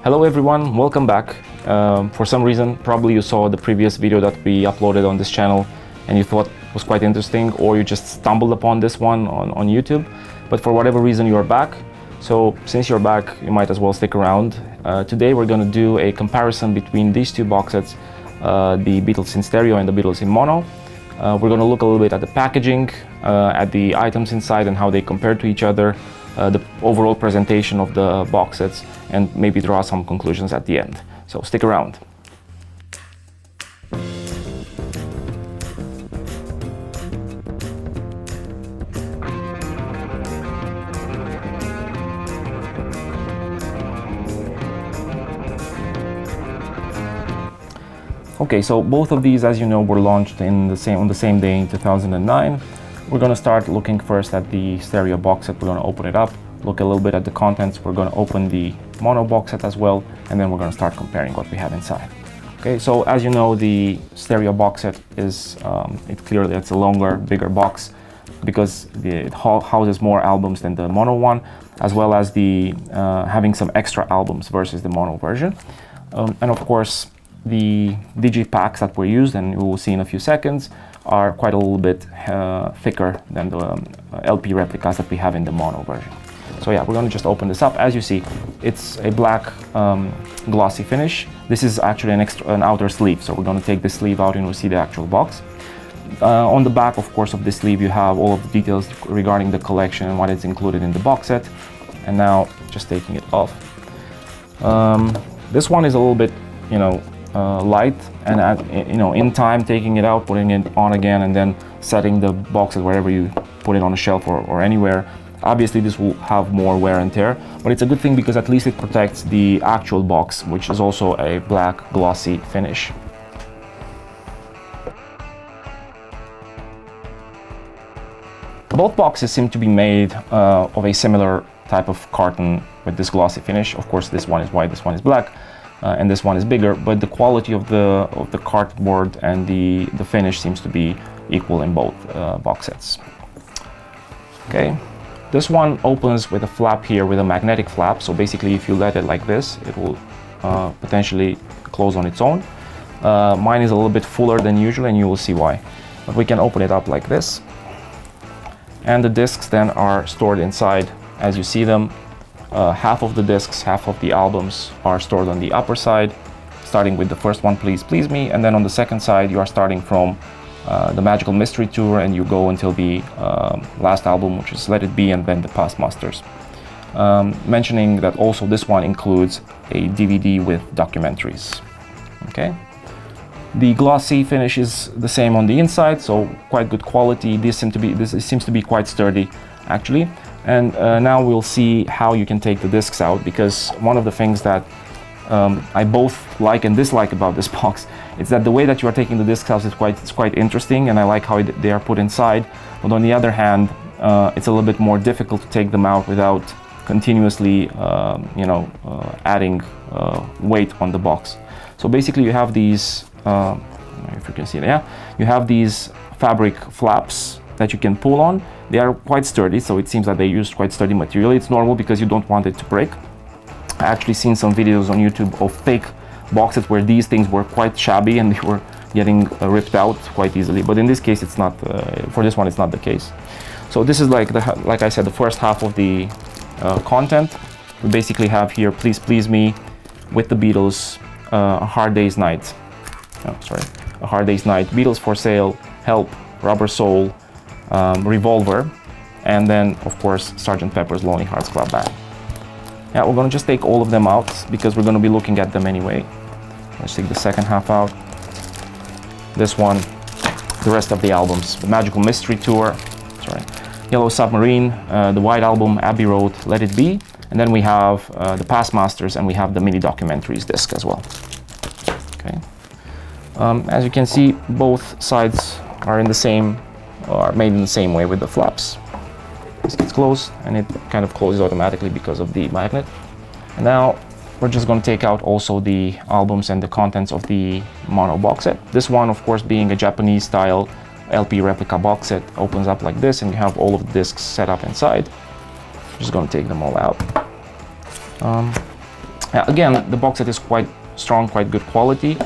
Hello everyone, welcome back. For some reason, probably you saw the previous video that we uploaded on this channel and you thought it was quite interesting, or you just stumbled upon this one on YouTube. But for whatever reason, you are back. So since you're back, you might as well stick around. Today we're going to do a comparison between these two box sets, the Beatles in stereo and the Beatles in mono. We're going to look a little bit at the packaging, at the items inside and how they compare to each other, the overall presentation of the box sets, and maybe draw some conclusions at the end. So stick around. Okay, so both of these, as you know, were launched on the same day in 2009. We're going to start looking first at the stereo box set. We're going to open it up, look a little bit at the contents. We're going to open the mono box set as well, and then we're going to start comparing what we have inside. Okay, so as you know, the stereo box set is it's a longer, bigger box because it houses more albums than the mono one, as well as the having some extra albums versus the mono version, and of course the Digipacks that were used, and we will see in a few seconds, are quite a little bit thicker than the LP replicas that we have in the mono version. So yeah, we're going to just open this up. As you see, it's a black glossy finish. This is actually an outer sleeve, so we're going to take the sleeve out and we'll see the actual box. On the back, of course, of this sleeve, you have all of the details regarding the collection and what is included in the box set. And now, just taking it off. This one is a little bit, light, and in time, taking it out, putting it on again, and then setting the boxes wherever you put it on a shelf or anywhere. Obviously, this will have more wear and tear, but it's a good thing because at least it protects the actual box, which is also a black glossy finish. Both boxes seem to be made of a similar type of carton with this glossy finish. Of course, this one is white, this one is black. And this one is bigger, but the quality of the cardboard and the finish seems to be equal in both box sets. Okay, this one opens with a flap here, with a magnetic flap. So basically, if you let it like this, it will potentially close on its own. Mine is a little bit fuller than usual, and you will see why. But we can open it up like this, and the discs then are stored inside as you see them. Half of the discs, half of the albums are stored on the upper side, starting with the first one, Please Please Me, and then on the second side you are starting from the Magical Mystery Tour, and you go until the last album, which is Let It Be, and then the Past Masters. Mentioning that also this one includes a DVD with documentaries. Okay, the glossy finish is the same on the inside, so quite good quality. This seems to be quite sturdy, actually. And now we'll see how you can take the discs out, because one of the things that I both like and dislike about this box is that the way that you are taking the discs out is quite interesting, and I like how they are put inside. But on the other hand, it's a little bit more difficult to take them out without continuously, adding weight on the box. So basically, you have these, if you can see it, yeah, you have these fabric flaps that you can pull on. They are quite sturdy, so it seems that they used quite sturdy material. It's normal because you don't want it to break. I actually seen some videos on YouTube of fake boxes where these things were quite shabby and they were getting ripped out quite easily. But in this case, it's not. For this one, it's not the case. So this is like I said, the first half of the content. We basically have here Please Please Me with the Beatles, A Hard Day's Night. Oh, sorry, A Hard Day's Night, Beatles for Sale, Help, Rubber Soul, Revolver, and then of course Sgt. Pepper's Lonely Hearts Club Band. Yeah, we're going to just take all of them out because we're going to be looking at them anyway. Let's take the second half out. This one, the rest of the albums, the Magical Mystery Tour, Yellow Submarine, the White Album, Abbey Road, Let It Be, and then we have the Past Masters, and we have the mini documentaries disc as well. Okay, as you can see, both sides are made in the same way with the flaps. This gets closed and it kind of closes automatically because of the magnet. And now we're just going to take out also the albums and the contents of the mono box set. This one, of course, being a Japanese style LP replica box set, opens up like this, and you have all of the discs set up inside. Just going to take them all out. Again, the box set is quite strong, quite good quality.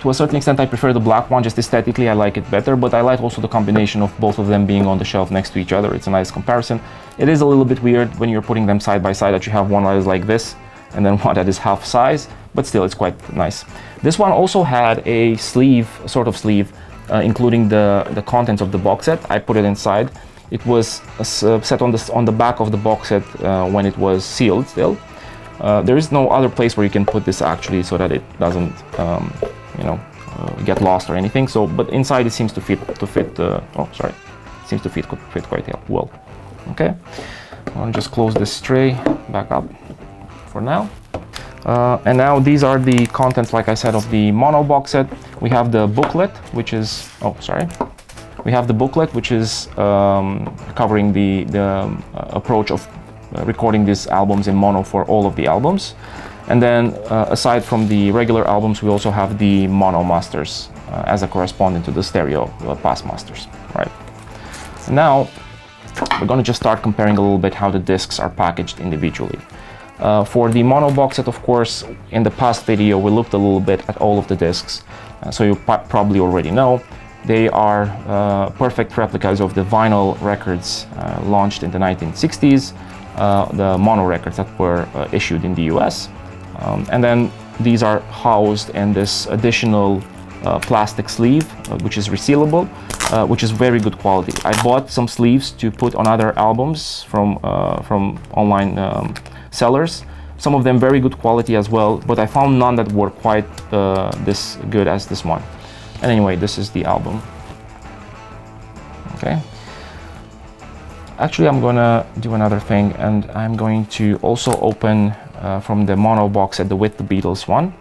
To a certain extent, I prefer the black one. Just aesthetically, I like it better, but I like also the combination of both of them being on the shelf next to each other. It's a nice comparison. It is a little bit weird when you're putting them side by side that you have one that is like this and then one that is half size, but still it's quite nice. This one also had a sleeve, a sort of sleeve, including the contents of the box set. I put it inside. It was set on the back of the box set when it was sealed still. There is no other place where you can put this actually so that it doesn't get lost or anything. So, but inside it seems to fit. Seems to fit quite well. Okay, I want to just close this tray back up for now. And now these are the contents, like I said, of the mono box set. We have the booklet, which is covering the approach of recording these albums in mono for all of the albums. And then aside from the regular albums, we also have the mono masters as a corresponding to the stereo pass masters, right? And now we're going to just start comparing a little bit how the discs are packaged individually. For the mono box set, of course, in the past video we looked a little bit at all of the discs, so you probably already know they are perfect replicas of the vinyl records launched in the 1960s, the mono records that were issued in the US. And then these are housed in this additional plastic sleeve, which is resealable, which is very good quality. I bought some sleeves to put on other albums from online sellers. Some of them very good quality as well, but I found none that were quite this good as this one. And anyway, this is the album. Okay. Actually, I'm gonna do another thing, and I'm going to also open from the mono box set with the Beatles one,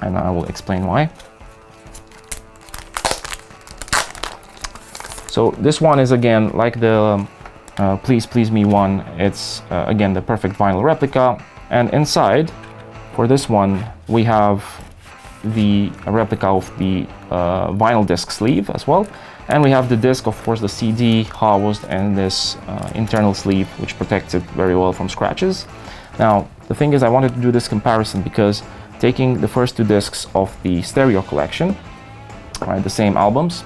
and I will explain why. So this one is again like the Please Please Me one. It's again the perfect vinyl replica, and inside for this one we have the replica of the vinyl disc sleeve as well, and we have the disc, of course, the CD housed in this internal sleeve, which protects it very well from scratches. Now the thing is, I wanted to do this comparison because taking the first two discs of the stereo collection, right, the same albums,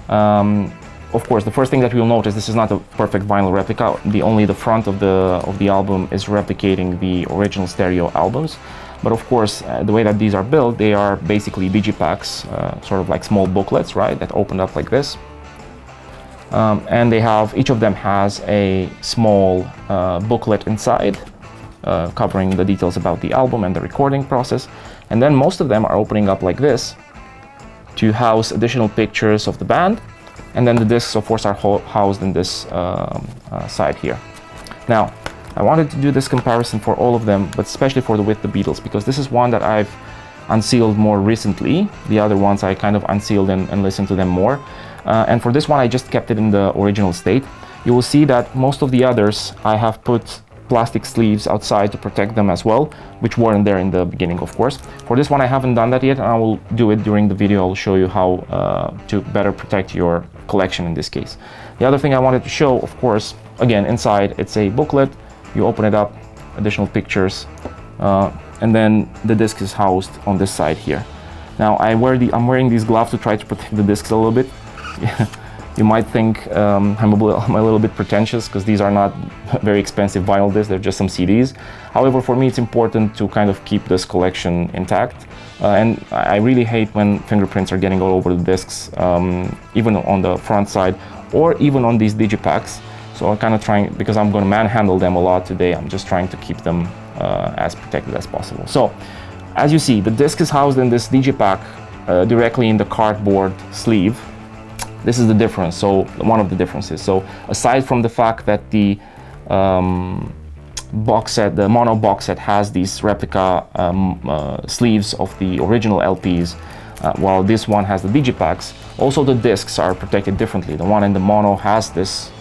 of course, the first thing that we'll notice, this is not a perfect vinyl replica. Only the front of the album is replicating the original stereo albums. But of course, the way that these are built, they are basically Digipacks, sort of like small booklets, right, that open up like this. And they have, each of them has a small booklet inside, covering the details about the album and the recording process. And then most of them are opening up like this to house additional pictures of the band. And then the discs, of course, are housed in this side here. Now, I wanted to do this comparison for all of them, but especially for With the Beatles, because this is one that I've unsealed more recently. The other ones I kind of unsealed and listened to them more. And for this one, I just kept it in the original state. You will see that most of the others, I have put plastic sleeves outside to protect them as well, which weren't there in the beginning, of course. For this one, I haven't done that yet, and I will do it during the video. I'll show you how to better protect your collection in this case. The other thing I wanted to show, of course, again, inside it's a booklet. You open it up, additional pictures, and then the disc is housed on this side here. Now I'm wearing these gloves to try to protect the discs a little bit. You might think I'm a little bit pretentious because these are not very expensive vinyl discs, they're just some CDs. However, for me it's important to kind of keep this collection intact. And I really hate when fingerprints are getting all over the discs, even on the front side or even on these Digipacks. So I'm kind of trying, because I'm going to manhandle them a lot today, I'm just trying to keep them as protected as possible. So as you see, the disc is housed in this Digipack directly in the cardboard sleeve. This is the difference, so one of the differences. So aside from the fact that the box set, the mono box set, has these replica sleeves of the original LPs, while this one has the Digipacks, also the discs are protected differently. The one in the mono has this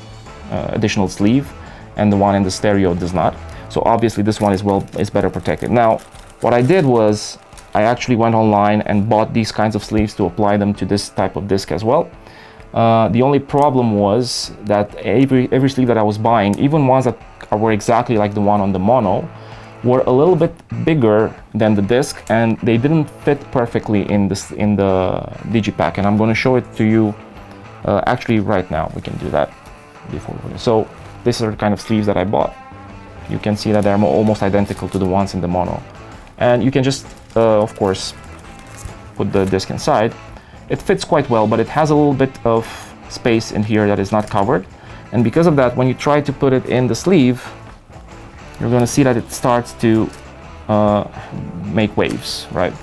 additional sleeve, and the one in the stereo does not. So obviously this one is better protected. Now, what I did was I actually went online and bought these kinds of sleeves to apply them to this type of disc as well. The only problem was that every sleeve that I was buying, even ones that were exactly like the one on the mono, were a little bit bigger than the disc, and they didn't fit perfectly in the Digipack, and I'm going to show it to you actually right now. We can do that before. So these are the kind of sleeves that I bought. You can see that they're almost identical to the ones in the mono, and you can just of course put the disc inside. It fits quite well, but it has a little bit of space in here that is not covered, and because of that, when you try to put it in the sleeve, you're going to see that it starts to make waves, right?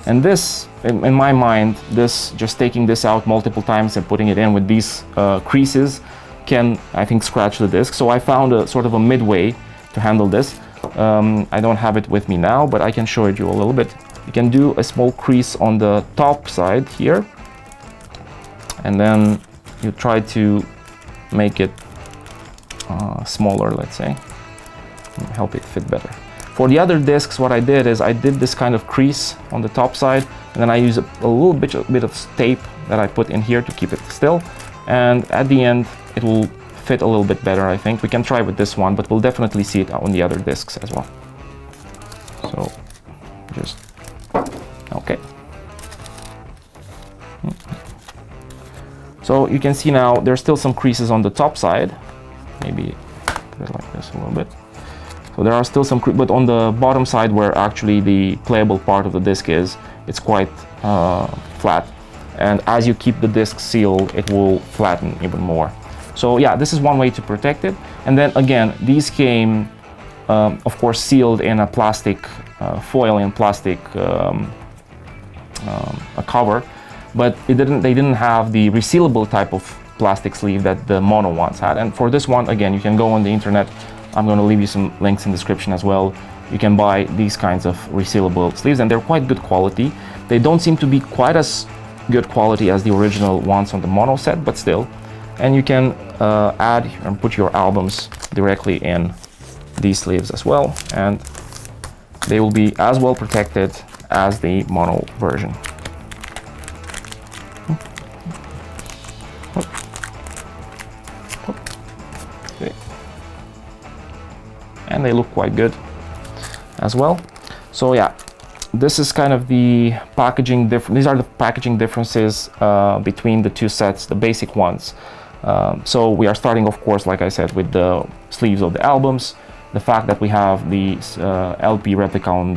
And this, in my mind, this, just taking this out multiple times and putting it in with these creases can, I think, scratch the disc. So I found a sort of a midway to handle this. I don't have it with me now, but I can show it you a little bit. You can do a small crease on the top side here, and then you try to make it smaller, let's say, help it fit better. For the other discs, what I did is I did this kind of crease on the top side, and then I use a little bit of tape that I put in here to keep it still, and at the end it will fit a little bit better, I think. We can try with this one, but we'll definitely see it on the other discs as well. So just okay. So you can see now there's still some creases on the top side. Maybe put it like this a little bit. So there are still some, but on the bottom side where actually the playable part of the disc is, it's quite flat. And as you keep the disc sealed, it will flatten even more. So yeah, this is one way to protect it. And then again, these came, of course, sealed in a plastic foil, in plastic a cover, but they didn't have the resealable type of plastic sleeve that the mono ones had. And for this one, again, you can go on the internet. I'm going to leave you some links in the description as well. You can buy these kinds of resealable sleeves, and they're quite good quality. They don't seem to be quite as good quality as the original ones on the mono set, but still. And you can add and put your albums directly in these sleeves as well, and they will be as well protected as the mono version. Okay. And they look quite good as well. So yeah, this is kind of the packaging these are the packaging differences between the two sets, the basic ones. So we are starting, of course, like I said, with the sleeves of the albums. The fact that we have the LP replica on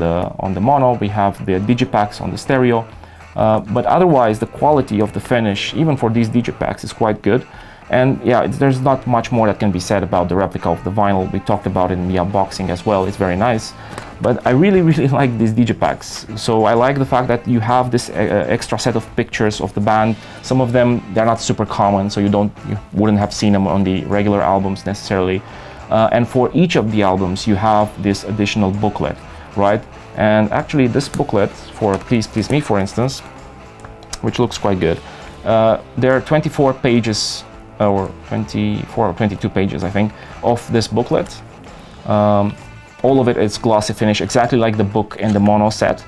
the mono, we have the Digipacks on the stereo, but otherwise the quality of the finish, even for these Digipacks, is quite good. And yeah, there's not much more that can be said about the replica of the vinyl. We talked about it in the unboxing as well. It's very nice, but I really like these Digipacks. So I like the fact that you have this extra set of pictures of the band. Some of them, they're not super common, so you wouldn't have seen them on the regular albums necessarily. And for each of the albums, you have this additional booklet, right? And actually this booklet for Please Please Me, for instance, which looks quite good. There are 24 pages, or 24 or 22 pages, I think, of this booklet. All of it is glossy finish, exactly like the book in the mono set.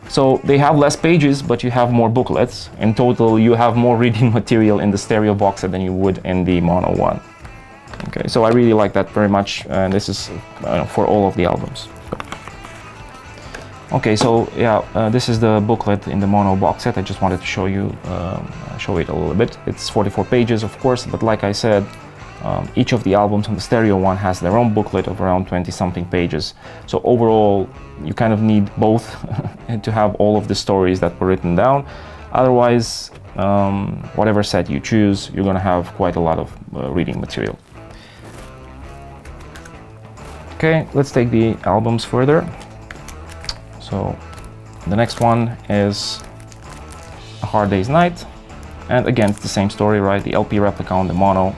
So they have less pages, but you have more booklets. In total, you have more reading material in the stereo box set than you would in the mono one. Okay, so I really like that very much, and this is for all of the albums. Okay, so yeah, this is the booklet in the mono box set. I just wanted to show you, show it a little bit. It's 44 pages, of course, but like I said, each of the albums on the stereo one has their own booklet of around 20-something pages. So overall, you kind of need both to have all of the stories that were written down. Otherwise, whatever set you choose, you're going to have quite a lot of reading material. Okay, let's take the albums further. So the next one is A Hard Day's Night, and again it's the same story, right? The LP replica on the mono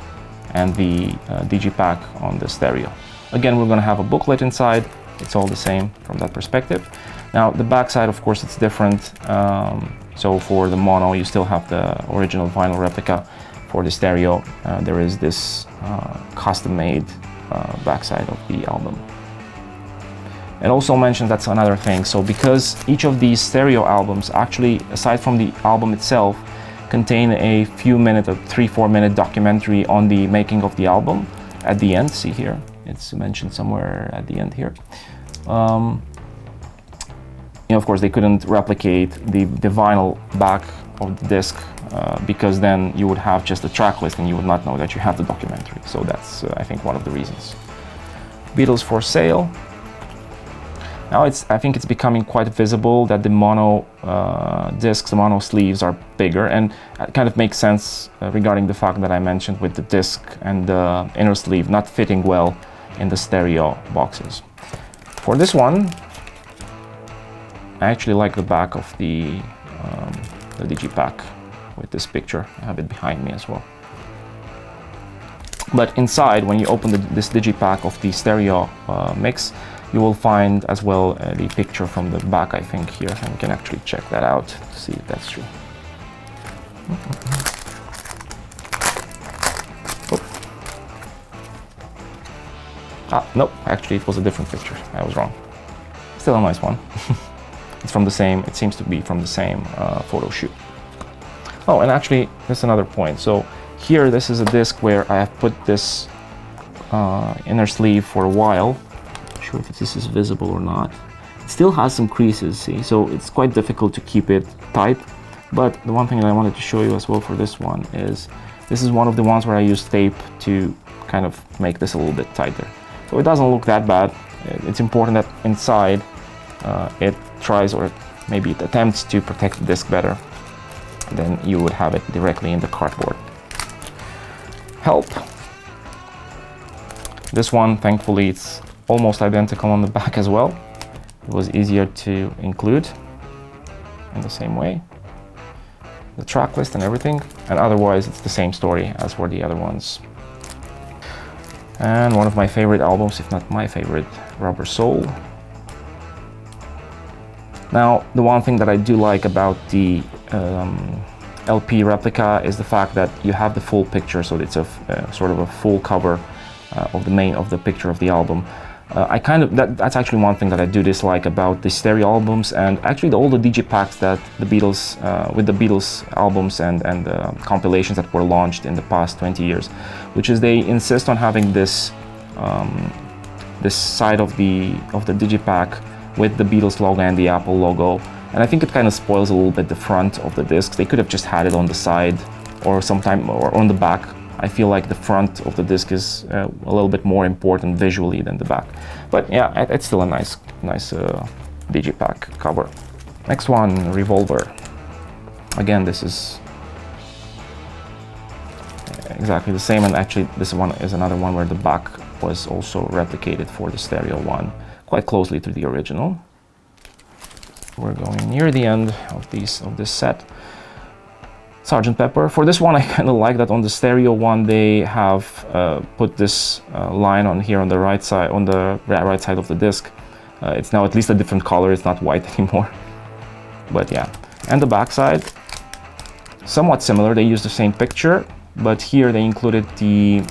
and the Digipack on the stereo. Again, we're going to have a booklet inside. It's all the same from that perspective. Now the back side, of course, it's different. So for the mono, you still have the original vinyl replica. For the stereo, there is this custom-made backside of the album. It also mentions, that's another thing, so because each of these stereo albums actually, aside from the album itself, contain a few minute, a 3-4 minute documentary on the making of the album at the end. See here, It's mentioned somewhere at the end here. Of course, they couldn't replicate the vinyl back of the disc because then you would have just a track list and you would not know that you have the documentary. So that's, I think, one of the reasons. Beatles for Sale. Now I think it's becoming quite visible that the mono discs, the mono sleeves are bigger, and it kind of makes sense regarding the fact that I mentioned with the disc and the inner sleeve not fitting well in the stereo boxes. For this one, I actually like the back of the Digipack with this picture. I have it behind me as well. But inside, when you open this Digipack of the stereo mix, you will find as well the picture from the back, I think, here, and you can actually check that out to see if that's true. Nope, actually it was a different picture. I was wrong. Still a nice one. It's from the same, it seems to be from the same photo shoot. Oh, and actually, there's another point. So here, this is a disc where I have put this inner sleeve for a while. Not sure if this is visible or not. It still has some creases, see? So it's quite difficult to keep it tight. But the one thing that I wanted to show you as well for this one is, this is one of the ones where I use tape to kind of make this a little bit tighter. So it doesn't look that bad. It's important that inside it tries, or maybe it attempts to protect the disc better than you would have it directly in the cardboard. Help. This one, thankfully, it's almost identical on the back as well. It was easier to include in the same way. The track list and everything, and otherwise it's the same story as for the other ones. And one of my favorite albums, if not my favorite, Rubber Soul. Now, the one thing that I do like about the LP replica is the fact that you have the full picture, so it's a sort of a full cover of the picture of the album. That's actually one thing that I do dislike about the stereo albums, and actually all the Digipacks that the Beatles, with the Beatles albums and compilations that were launched in the past 20 years, which is they insist on having this this side of the Digipack with the Beatles logo and the Apple logo, and I think it kind of spoils a little bit the front of the discs. They could have just had it on the side or on the back. I feel like the front of the disc is a little bit more important visually than the back. But yeah, it's still a nice Digipack cover. Next one, Revolver. Again, this is exactly the same, and actually this one is another one where the back was also replicated for the stereo one, quite closely to the original. We're going near the end of this set. Sgt. Pepper. For this one, I kind of like that on the stereo one they have put this line on here on the right side, right side of the disc. It's now at least a different color. It's not white anymore. But yeah, and the back side, somewhat similar. They used the same picture, but here they included the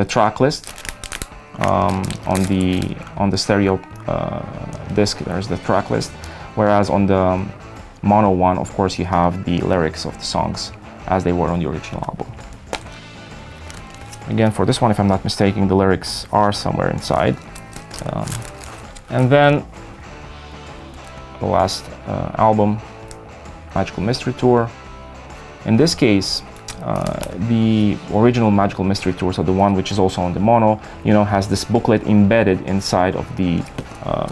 track list on the stereo disc. There's the track list, whereas on the mono one, of course, you have the lyrics of the songs as they were on the original album. Again, for this one, if I'm not mistaken, the lyrics are somewhere inside. And then the last album, Magical Mystery Tour. In this case, the original Magical Mystery Tour, so the one which is also on the mono, has this booklet embedded inside of the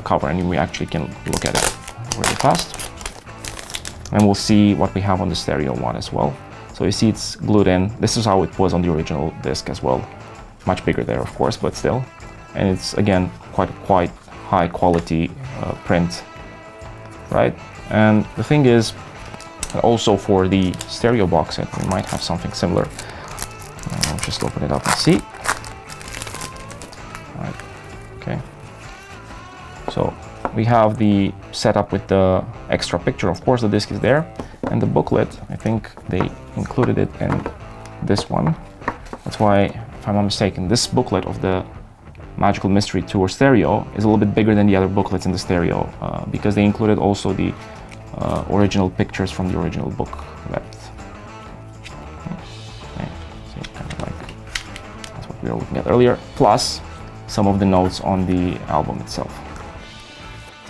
cover, and we actually can look at it really fast. And we'll see what we have on the stereo one as well. So you see it's glued in. This is how it was on the original disc as well. Much bigger there, of course, but still. And it's, again, quite high quality print, right? And the thing is, also for the stereo box set, we might have something similar. I'll just open it up and see. All right, okay. So we have the setup with the extra picture. Of course, the disc is there, and the booklet, I think they included it in this one. That's why, if I'm not mistaken, this booklet of the Magical Mystery Tour stereo is a little bit bigger than the other booklets in the stereo, because they included also the original pictures from the original booklet. Okay, so kind of like, that's what we were looking at earlier, plus some of the notes on the album itself.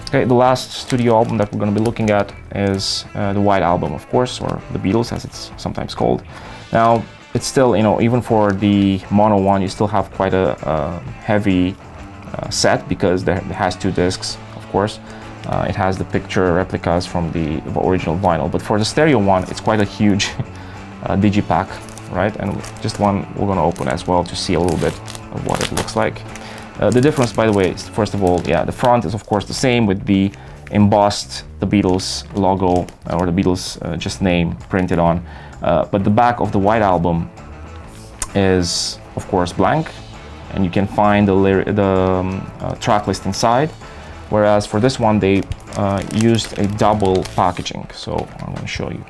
Okay, the last studio album that we're going to be looking at is the White Album, of course, or the Beatles as it's sometimes called. Now, it's still, you know, even for the mono one, you still have quite a heavy set, because it has 2 discs, of course. It has the picture replicas from the original vinyl, but for the stereo one, it's quite a huge digipack, right? And just one we're going to open as well to see a little bit of what it looks like. The difference, by the way, is, first of all, yeah, the front is of course the same with the embossed the Beatles logo, or the Beatles just name printed on, but the back of the White Album is of course blank, and you can find the track list inside. Whereas for this one, they used a double packaging. So I'm going to show you.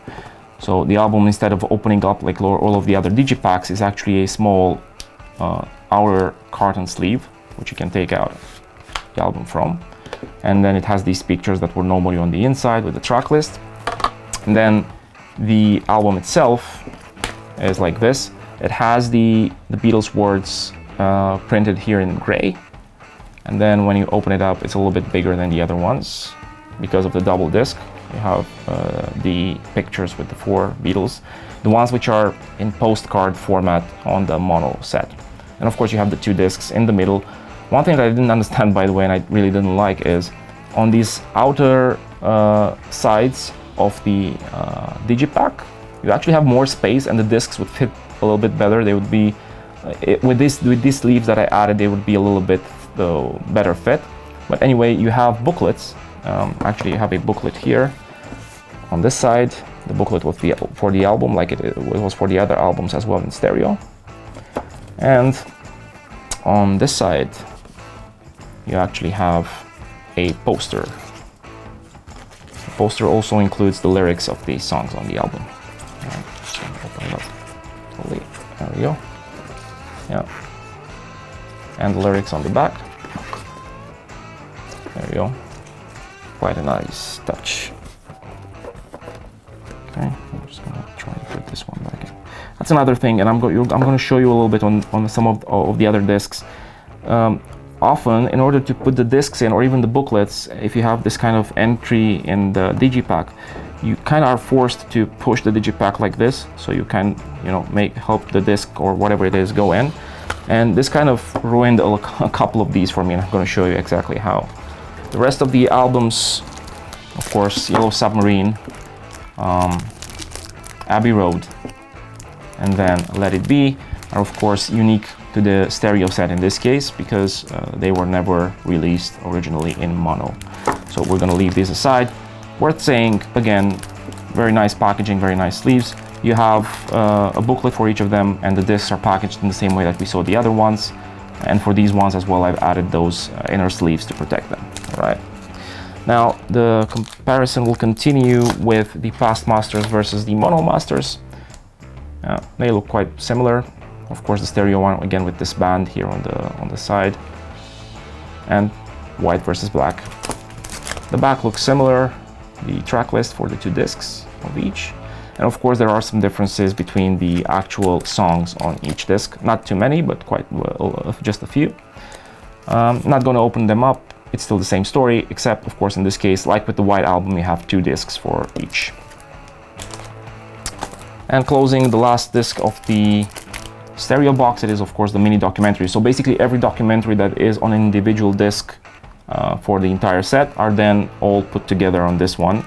So the album, instead of opening up like all of the other Digipacks, is actually a small outer carton sleeve, which you can take out the album from. And then it has these pictures that were normally on the inside with the track list. And then the album itself is like this. It has the Beatles words printed here in gray. And then when you open it up, it's a little bit bigger than the other ones because of the double disc. You have the pictures with the 4 Beatles, the ones which are in postcard format on the mono set. And of course you have the 2 discs in the middle. One thing that I didn't understand, by the way, and I really didn't like, is on these outer sides of the Digipack, you actually have more space and the discs would fit a little bit better. They would be, with these sleeves that I added, they would be a little bit the better fit. But anyway, you have booklets. Actually, you have a booklet here on this side. The booklet was for the album, like it was for the other albums as well in stereo. And on this side, you actually have a poster. The poster also includes the lyrics of the songs on the album. Right, so open it up. There we go. Yeah. And the lyrics on the back. There you go. Quite a nice touch. Okay, I'm just gonna try to put this one back in. That's another thing, and I'm going to show you a little bit on some of the other discs. Often, in order to put the discs in, or even the booklets, if you have this kind of entry in the Digipack, you kind of are forced to push the Digipack like this, so you can, you know, help the disc or whatever it is go in. And this kind of ruined a couple of these for me, and I'm going to show you exactly how. The rest of the albums, of course, Yellow Submarine, Abbey Road, and then Let It Be, are of course unique to the stereo set in this case, because they were never released originally in mono. So we're going to leave these aside. Worth saying, again, very nice packaging, very nice sleeves. You have a booklet for each of them, and the discs are packaged in the same way that we saw the other ones. And for these ones as well, I've added those inner sleeves to protect them. All right. Now, the comparison will continue with the past masters versus the mono masters. They look quite similar. Of course, the stereo one, again, with this band here on the side. And white versus black. The back looks similar. The track list for the 2 discs of each. And of course, there are some differences between the actual songs on each disc. Not too many, but quite well, just a few. Not going to open them up. It's still the same story, except, of course, in this case, like with the White Album, you have 2 discs for each. And closing the last disc of the stereo box, it is, of course, the mini documentary. So basically, every documentary that is on an individual disc for the entire set are then all put together on this one.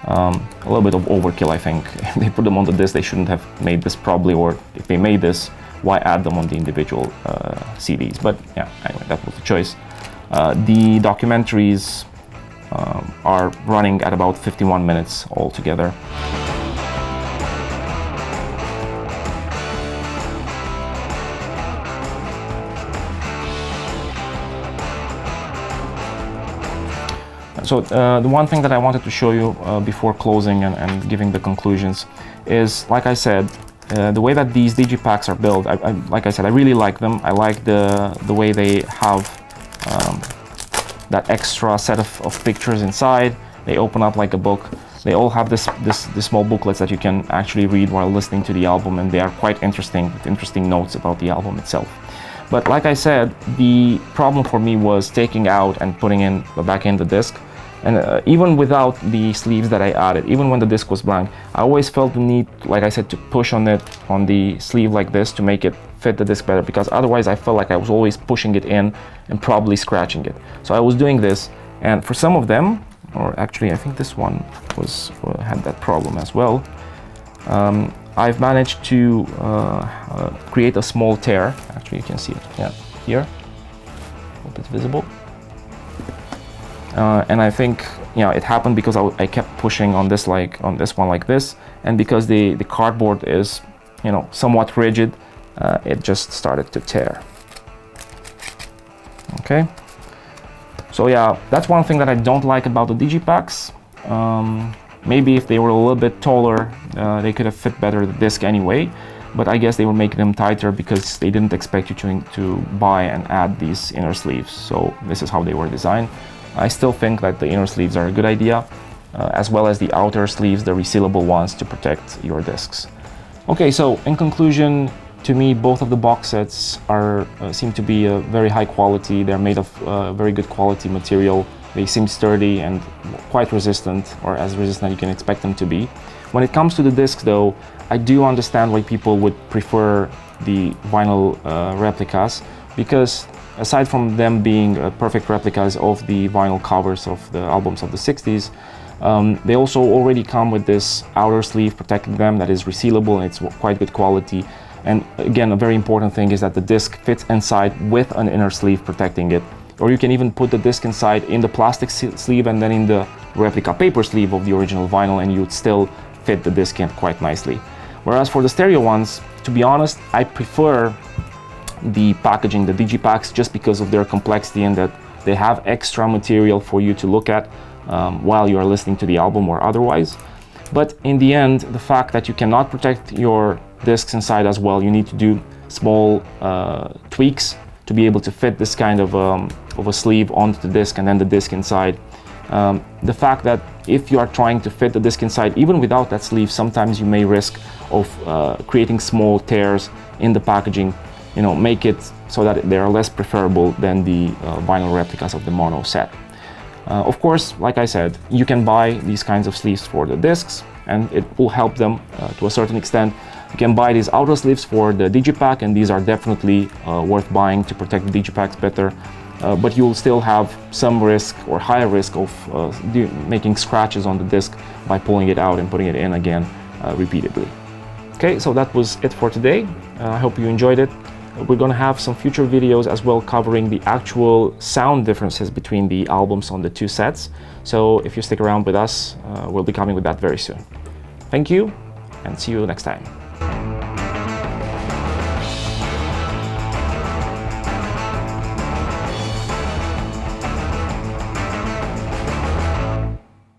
A little bit of overkill, I think. If they put them on the disc, they shouldn't have made this probably, or if they made this, why add them on the individual CDs? But yeah, anyway, that was the choice. The documentaries are running at about 51 minutes altogether. So the one thing that I wanted to show you before closing and giving the conclusions is, like I said, the way that these Digipacks are built. Like I said, I really like them. I like the way they have that extra set of pictures inside. They open up like a book. They all have this small booklets that you can actually read while listening to the album, and they are quite interesting, with interesting notes about the album itself. But like I said, the problem for me was taking out and putting in back in the disc. And even without the sleeves that I added, even when the disc was blank, I always felt the need, like I said, to push on it on the sleeve like this to make it fit the disc better, because otherwise I felt like I was always pushing it in and probably scratching it. So I was doing this, and for some of them, or actually I think this one had that problem as well, I've managed to create a small tear. Actually, you can see it, yeah, here. Hope it's visible. And I think, it happened because I kept pushing on this one like this, and because the cardboard is, somewhat rigid, it just started to tear. Okay. So yeah, that's one thing that I don't like about the Digipacks. Maybe if they were a little bit taller, they could have fit better the disc anyway. But I guess they were making them tighter because they didn't expect you to buy and add these inner sleeves. So this is how they were designed. I still think that the inner sleeves are a good idea, as well as the outer sleeves, the resealable ones, to protect your discs. Okay, so in conclusion, to me, both of the box sets seem to be very high quality. They're made of very good quality material. They seem sturdy and quite resistant, or as resistant as you can expect them to be. When it comes to the discs, though, I do understand why people would prefer the vinyl replicas, because aside from them being perfect replicas of the vinyl covers of the albums of the 60s, they also already come with this outer sleeve protecting them that is resealable, and it's quite good quality. And again, a very important thing is that the disc fits inside with an inner sleeve protecting it. Or you can even put the disc inside in the plastic sleeve and then in the replica paper sleeve of the original vinyl, and you'd still fit the disc in quite nicely. Whereas for the stereo ones, to be honest, I prefer the packaging, the Digipacks, just because of their complexity and that they have extra material for you to look at while you are listening to the album or otherwise. But in the end, the fact that you cannot protect your discs inside as well, you need to do small tweaks to be able to fit this kind of a sleeve onto the disc and then the disc inside. The fact that if you are trying to fit the disc inside, even without that sleeve, sometimes you may risk of creating small tears in the packaging, make it so that they are less preferable than the vinyl replicas of the mono set. Of course, like I said, you can buy these kinds of sleeves for the discs, and it will help them to a certain extent. You can buy these outer sleeves for the Digipack, and these are definitely worth buying to protect the Digipacks better. But you'll still have some risk or higher risk of making scratches on the disc by pulling it out and putting it in again repeatedly. Okay, so that was it for today. I hope you enjoyed it. We're going to have some future videos as well covering the actual sound differences between the albums on the two sets. So if you stick around with us, we'll be coming with that very soon. Thank you, and see you next time.